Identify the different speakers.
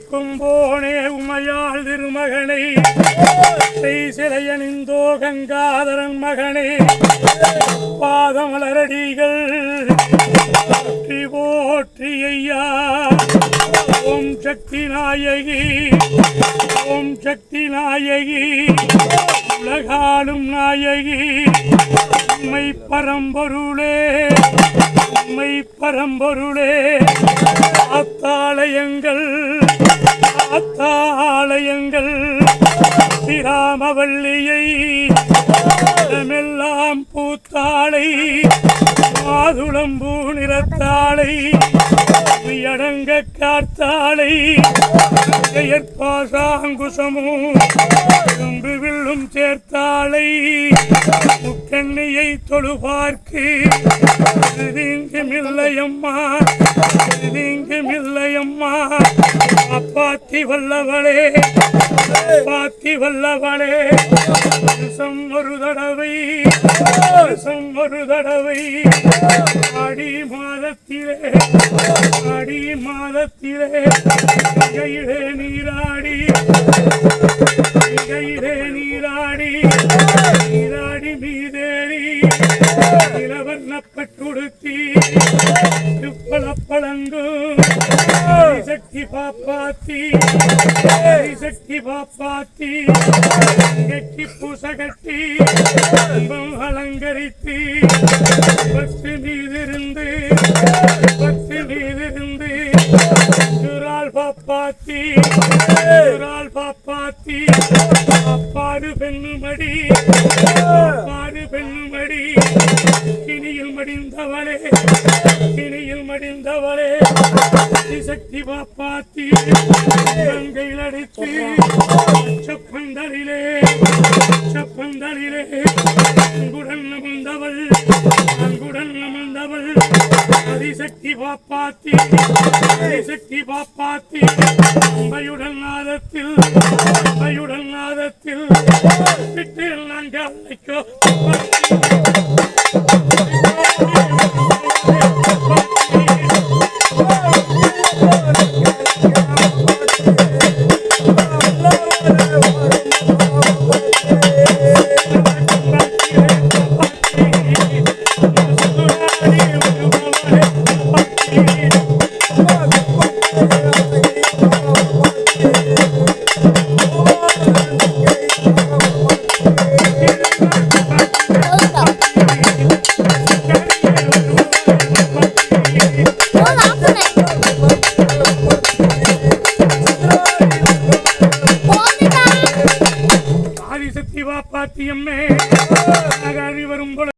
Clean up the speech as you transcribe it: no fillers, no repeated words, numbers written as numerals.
Speaker 1: கொம்போனே உமையாள் திருமகனை சிலையணிந்தோ கங்காதரன் மகனே பாதமலரடிகள் போற்றி போற்றி ஐயா. ஓம் சக்தி நாயகி ஓம் சக்தி நாயகி உலகாளும் நாயகி உம்மை பரம்பொருளே உம்மை பரம்பொருளே ஆத்தாலயங்கள் ஆத்தாலயங்கள் ஸ்ரீராமவல்லியை இடமெல்லாம் பூத்தாளை மாதுளம்பூ நிறத்தாளை அடங்க காத்தாளை பாசாங்குசமும் தும்பு வில்லும் சேர்த்தாளை முக்கண்ணியை தொழுபார்க்கு தீங்குமில்லையம்மா தீங்குமில்லையம்மா. அப்பாத்தி வல்லவளே பாத்தி வல்லவளே ஒரு தடவை ஒரு தடவை ஆடி மாதத்திலே ஆடி மாதத்திலே கையிலே நீராடி கையிலே நீராடி நீராடி மீதேறி இளவர்ணப்பட்டுடுத்தி பழங்கும் சக்தி பாப்பாத்தி சக்தி பாப்பாத்தி கட்டி பூசகட்டி அலங்கரித்து பக்தி மீதிருந்து பக்தி மீதிருந்து சுரால் பாப்பாத்தி சுரால் பாப்பாத்தி அப்பாடு பெண்ணுமடி அப்பாடு பெண்ணுமடி கிணியில் மடிந்தவளே கிணியில் மடிந்தவளே சக்தி பாப்பாத்தி கங்கையில் அடித்து செப்பந்தலிலே செப்பந்தலிலே அங்குடன் அமர்ந்தவள் அங்குடன் அமர்ந்தவள் அதிசக்தி பாப்பாத்தி அதிசக்தி பாப்பாத்தி அம்பையுடன் நாதத்தில் அம்பையுடன் நாதத்தில் விட்டு நாங்கள் அழைக்கோ ஆதிசக்தி பாப்பாத்தி அம்மே வரும்